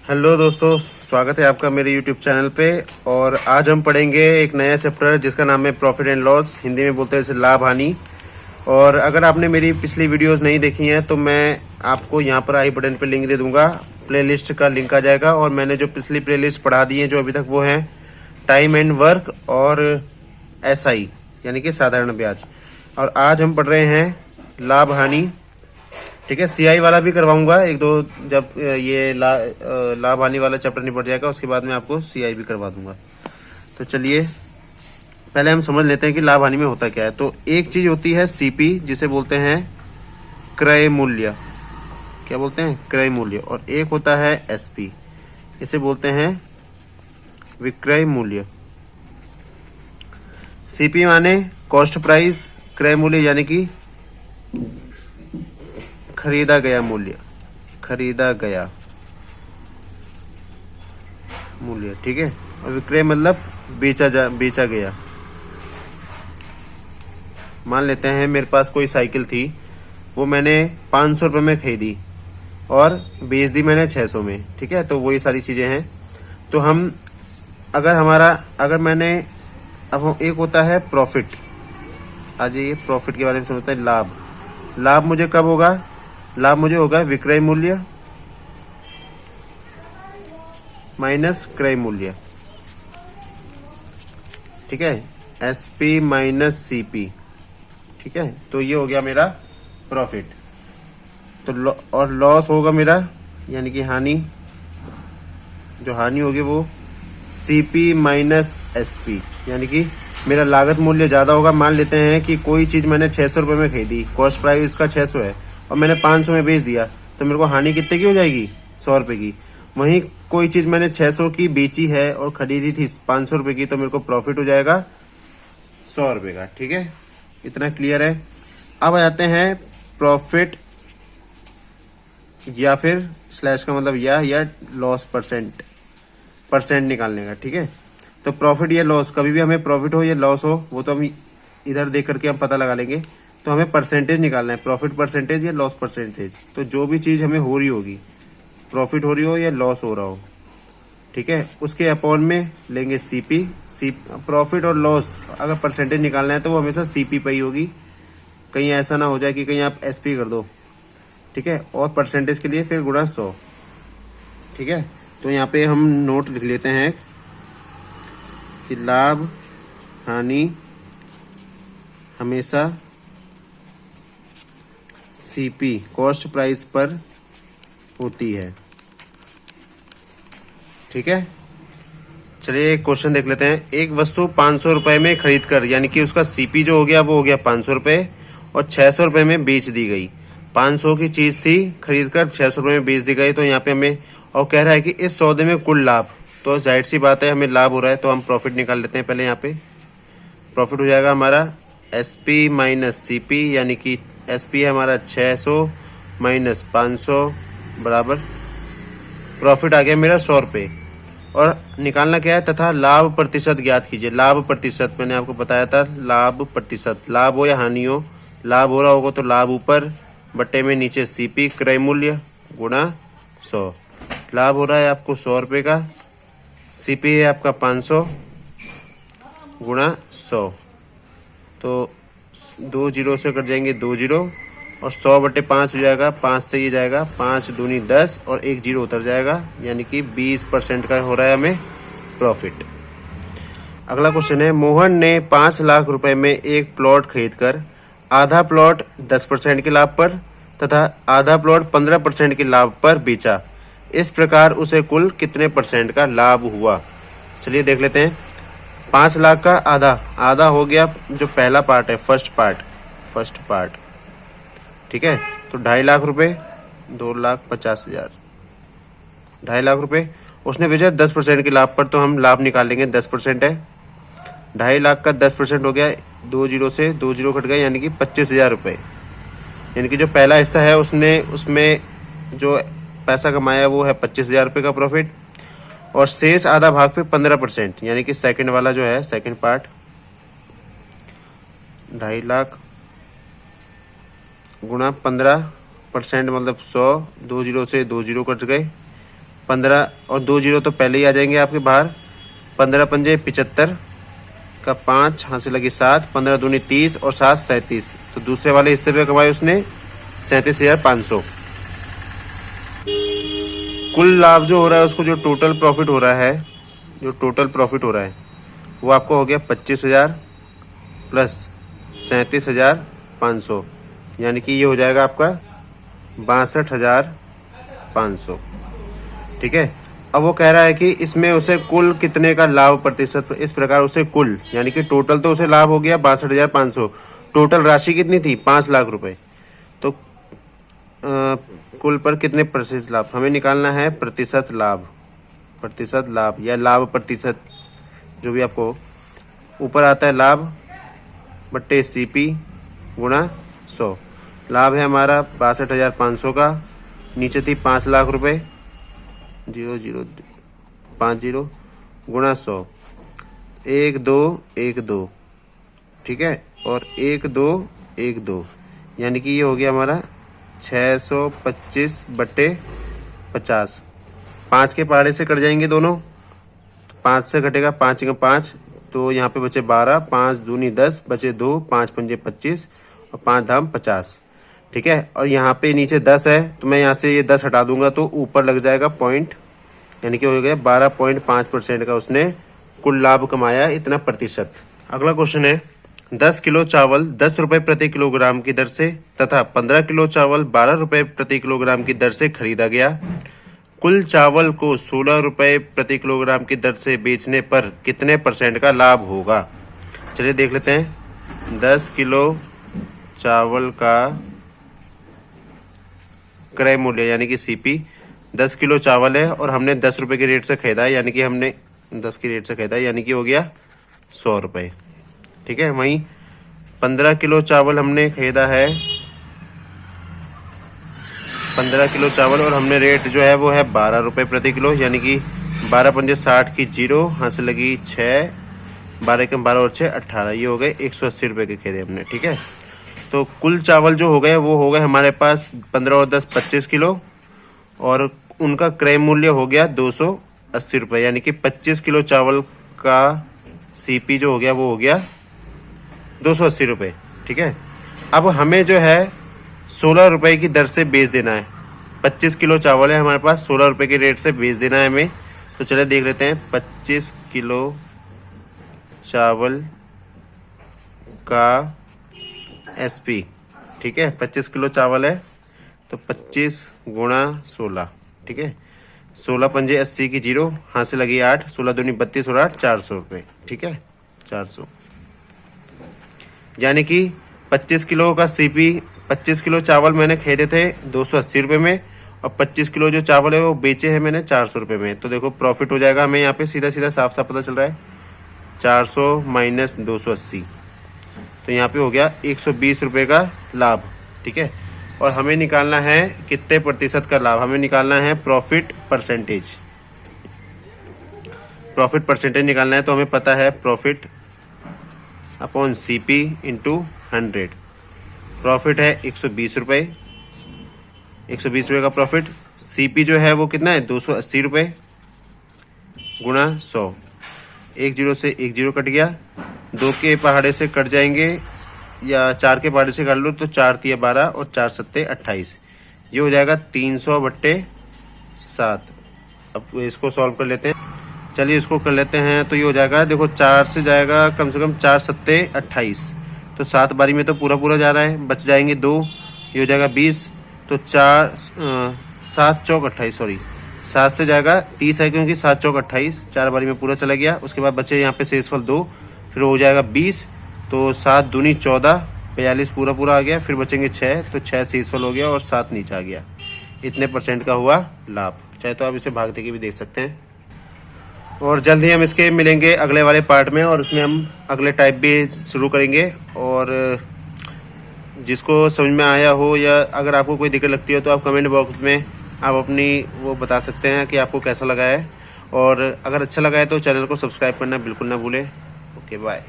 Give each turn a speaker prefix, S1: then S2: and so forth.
S1: Hello दोस्तों, स्वागत है आपका मेरे यूट्यूब चैनल पे। और आज हम पढ़ेंगे एक नया चैप्टर जिसका नाम है प्रॉफिट एंड लॉस, हिंदी में बोलते हैं इसे लाभ हानि। और अगर आपने मेरी पिछली वीडियोस नहीं देखी हैं तो मैं आपको यहाँ पर आई बटन पे लिंक दे दूंगा, प्लेलिस्ट का लिंक आ जाएगा। और मैंने जो पिछली प्लेलिस्ट पढ़ा दी है जो अभी तक, वो हैं टाइम एंड वर्क और SI यानी कि साधारण ब्याज। और आज हम पढ़ रहे हैं लाभ हानि। ठीक है, CI वाला भी करवाऊंगा एक दो, जब ये लाभ हानि वाला चैप्टर निपट जाएगा उसके बाद मैं आपको CI भी करवा दूंगा। तो चलिए पहले हम समझ लेते हैं कि लाभ हानि में होता क्या है। तो एक चीज होती है CP, जिसे बोलते हैं क्रय मूल्य। क्या बोलते हैं? क्रय मूल्य। और एक होता है SP, इसे बोलते हैं विक्रय मूल्य। CP माने कॉस्ट प्राइस, क्रय मूल्य यानी कि खरीदा गया मूल्य, खरीदा गया मूल्य। ठीक है। और विक्रय मतलब बेचा गया। मान लेते हैं मेरे पास कोई साइकिल थी, वो मैंने 500 रुपये में खरीदी और बेच दी मैंने 600 में। ठीक है, तो वही सारी चीजें हैं। तो हम अगर मैंने अब एक होता है प्रॉफिट। आज ये प्रॉफिट के बारे में समझते हैं। लाभ मुझे कब होगा? लाभ मुझे होगा विक्रय मूल्य माइनस क्रय मूल्य। ठीक है, SP माइनस CP। ठीक है, तो ये हो गया मेरा प्रॉफिट। तो और लॉस होगा मेरा, यानी कि हानि। जो हानि होगी वो CP माइनस SP, यानी कि मेरा लागत मूल्य ज्यादा होगा। मान लेते हैं कि कोई चीज मैंने 600 रुपये में खरीदी, कॉस्ट प्राइस इसका 600 है और मैंने 500 में बेच दिया, तो मेरे को हानि कितने की हो जाएगी? 100 रुपये की। वहीं कोई चीज मैंने 600 की बेची है और खरीदी थी 500 रुपये की, तो मेरे को प्रॉफिट हो जाएगा 100 रुपये का। ठीक है, इतना क्लियर है। अब आ जाते हैं प्रॉफिट या फिर स्लैश का मतलब या लॉस परसेंट निकालने का। ठीक है, तो प्रॉफिट या लॉस, कभी भी हमें प्रॉफिट हो या लॉस हो, वो तो हम इधर देख करके हम पता लगा लेंगे। तो हमें परसेंटेज निकालना है, प्रॉफिट परसेंटेज या लॉस परसेंटेज। तो जो भी चीज हमें हो रही होगी, प्रॉफिट हो रही हो या लॉस हो रहा हो, ठीक है, उसके अपॉन में लेंगे CP। प्रॉफिट और लॉस अगर परसेंटेज निकालना है तो वो हमेशा CP पे ही होगी। कहीं ऐसा ना हो जाए कि कहीं आप SP कर दो। ठीक है, और परसेंटेज के लिए फिर गुणा 100। ठीक है, तो यहाँ पे हम नोट लिख लेते हैं कि लाभ हानि हमेशा CP कॉस्ट प्राइस पर होती है। ठीक है, चलिए एक क्वेश्चन देख लेते हैं। एक वस्तु 500 रुपए में खरीद कर, यानी कि उसका CP जो हो गया वो हो गया 500 रुपए, और 600 रुपए में बेच दी गई। 500 की चीज थी, खरीद कर 600 रुपए में बेच दी गई। तो यहाँ पे हमें और कह रहा है कि इस सौदे में कुल लाभ, तो जाहिर सी बात है हमें लाभ हो रहा है, तो हम प्रॉफिट निकाल लेते हैं। पहले यहाँ पे प्रॉफिट हो जाएगा हमारा SP माइनस CP, यानी कि SP है हमारा 600 माइनस 500 बराबर प्रॉफिट आ गया मेरा 100 रुपये। और निकालना क्या है? तथा लाभ प्रतिशत ज्ञात कीजिए। लाभ प्रतिशत मैंने आपको बताया था, लाभ प्रतिशत, लाभ हो या हानि हो, लाभ हो रहा होगा तो लाभ ऊपर बट्टे में नीचे CP क्रय मूल्य गुणा 100। लाभ हो रहा है आपको 100 रुपये का, CP है आपका 500 गुणा 100। तो 2 जीरो से कट जाएंगे 2 जीरो, और 100/5 हो जाएगा। 5 से ये जाएगा 5 दूनी 10 और 1 जीरो उतर जाएगा, यानी कि 20% का हो रहा है हमें प्रॉफिट। अगला क्वेश्चन है, मोहन ने 5 लाख रुपए में एक प्लॉट खरीदकर आधा प्लॉट 10% के लाभ पर तथा आधा प्लॉट 15% के लाभ पर बेचा। इस प्रकार उसे कुल कितने % का लाभ हुआ? चलिए देख लेते हैं। 5 लाख का आधा हो गया, जो पहला पार्ट है, फर्स्ट पार्ट। ठीक है, तो 2.5 लाख रुपए, 2,50,000, 2.5 लाख रुपए उसने बेचा 10% के लाभ पर, तो हम लाभ निकाल लेंगे। 10% है, 2.5 लाख का 10% हो गया, 2 जीरो से 2 जीरो कट गए, यानी कि 25,000 रुपए। यानी कि जो पहला हिस्सा है उसमें जो पैसा कमाया वो है 25,000 रुपये का प्रॉफिट, और शेष आधा भाग पे 15%, यानी कि सेकंड वाला जो है, सेकंड पार्ट 2.5 लाख गुणा 15% मतलब 100, 2 जीरो से 2 जीरो कट गए, 15 और 2 जीरो तो पहले ही आ जाएंगे आपके बाहर। 15 पंजे 75 का 5, यहाँ से लगी 7, 15 दूनी 30 और 7 37। तो दूसरे वाले हिस्से पे कमाई उसने 37,500। कुल लाभ जो हो रहा है उसको, जो टोटल प्रॉफिट हो रहा है, वो आपको हो गया 25,000 प्लस 37,500, यानी कि ये हो जाएगा आपका 62,500। ठीक है। अब वो कह रहा है कि इसमें उसे कुल कितने का लाभ प्रतिशत, इस प्रकार उसे कुल, यानी कि टोटल तो उसे लाभ हो गया 62,500, टोटल राशि कितनी थी 5 लाख रुपए, तो कुल पर कितने प्रतिशत लाभ हमें निकालना है, प्रतिशत लाभ या लाभ प्रतिशत, जो भी आपको ऊपर आता है लाभ बट्टे सीपी गुणा 100। लाभ है हमारा 62,500 का, नीचे थी 5 लाख रुपए, 0050 गुणा 100, 1212। ठीक है, और 1212, यानी कि ये हो गया हमारा 625 बट्टे 50। 5 के पहाड़े से कट जाएंगे दोनों, 5 से कटेगा 5 का 5, तो यहाँ पे बचे 12, 5 दूनी 10, बचे 2, 5 पंजे 25 और 5 धाम 50। ठीक है, और यहाँ पे नीचे 10 है, तो मैं यहाँ से ये 10 हटा दूंगा तो ऊपर लग जाएगा पॉइंट, यानी कि हो गया 12.5% का उसने कुल लाभ कमाया, इतना प्रतिशत। अगला क्वेश्चन है, 10 किलो चावल 10 रुपए प्रति किलोग्राम की दर से तथा 15 किलो चावल 12 रुपए प्रति किलोग्राम की दर से खरीदा गया। कुल चावल को 16 रुपए प्रति किलोग्राम की दर से बेचने पर कितने % का लाभ होगा। चलिए देख लेते हैं। 10 किलो चावल का क्रय मूल्य यानी कि सीपी, 10 किलो चावल है और हमने 10 रुपए के रेट से खरीदा है, यानी कि हमने 10 के रेट से खरीदा है, यानी कि हो गया 100 रुपए। ठीक है, वहीं 15 किलो चावल हमने खरीदा है, 15 किलो चावल, और हमने रेट जो है वो है 12 रुपए प्रति किलो, यानी कि 12 पंजे 60 की 0, यहाँ से लगी 6, 12 के 12 और 6 18, ये हो गए 180 रुपए के खरीदे हमने। ठीक है, तो कुल चावल जो हो गए वो हो गए हमारे पास 15 और 10 25 किलो, और उनका क्रय मूल्य हो गया 280 रुपए, यानी कि 25 किलो चावल का सीपी जो हो गया वो हो गया 280 रुपए। ठीक है, अब हमें जो है 16 रुपए की दर से बेच देना है। 25 किलो चावल है हमारे पास, 16 रुपए के रेट से बेच देना है हमें। तो चलिए देख लेते हैं। 25 किलो चावल का एसपी, ठीक है, 25 किलो चावल है तो 25 गुणा 16। ठीक है, 16 पंजे 80 की 0, हाथ से लगी 8, 16 दूनी 32 और 8 400 रुपए। ठीक है, 400, यानी कि 25 किलो का सीपी, 25 किलो चावल मैंने खरीदे थे 280 रुपए में, और 25 किलो जो चावल है वो बेचे हैं मैंने 400 रुपए में। तो देखो प्रॉफिट हो जाएगा हमें यहाँ पे सीधा सीधा साफ साफ पता चल रहा है, 400 माइनस 280, तो यहाँ पे हो गया 120 रुपए का लाभ। ठीक है, और हमें निकालना है कितने प्रतिशत का लाभ, हमें निकालना है प्रॉफिट परसेंटेज। प्रॉफिट परसेंटेज निकालना है तो हमें पता है profit upon CP into 100। Profit है 120 रुपए, 120 रुपए का प्रॉफिट। सीपी जो है वो कितना है 280 रुपए गुणा 100, 1 जीरो से 1 जीरो कट गया, 2 के पहाड़े से कट जाएंगे या 4 के पहाड़े से काट लो तो 4 तिया 12 और 4 सत्ते 28, ये हो जाएगा 300 बट्टे 7। अब इसको सॉल्व कर लेते हैं। चलिए इसको कर लेते हैं, तो ये हो जाएगा, देखो 4 से जाएगा कम से कम 4 सत्ते 28, तो 7 बारी में तो पूरा पूरा जा रहा है, बच जाएंगे 2, ये हो जाएगा 20, तो 7 चौक 28, सॉरी 7 से जाएगा 30 है क्योंकि 7 चौक 28, 4 बारी में पूरा चला गया। उसके बाद बचे यहाँ पे शेषफल 2, फिर हो जाएगा 20, तो 7 दूनी 14, 42 पूरा पूरा आ गया, फिर बचेंगे 6, तो 6 शेषफल हो गया और 7 नीचे आ गया। इतने % का हुआ लाभ। चाहे तो आप इसे भाग दे के भी देख सकते हैं। और जल्द ही हम इसके मिलेंगे अगले वाले पार्ट में, और उसमें हम अगले टाइप भी शुरू करेंगे। और जिसको समझ में आया हो या अगर आपको कोई दिक्कत लगती हो तो आप कमेंट बॉक्स में आप अपनी वो बता सकते हैं कि आपको कैसा लगा है। और अगर अच्छा लगा है तो चैनल को सब्सक्राइब करना बिल्कुल ना भूलें। Okay, bye.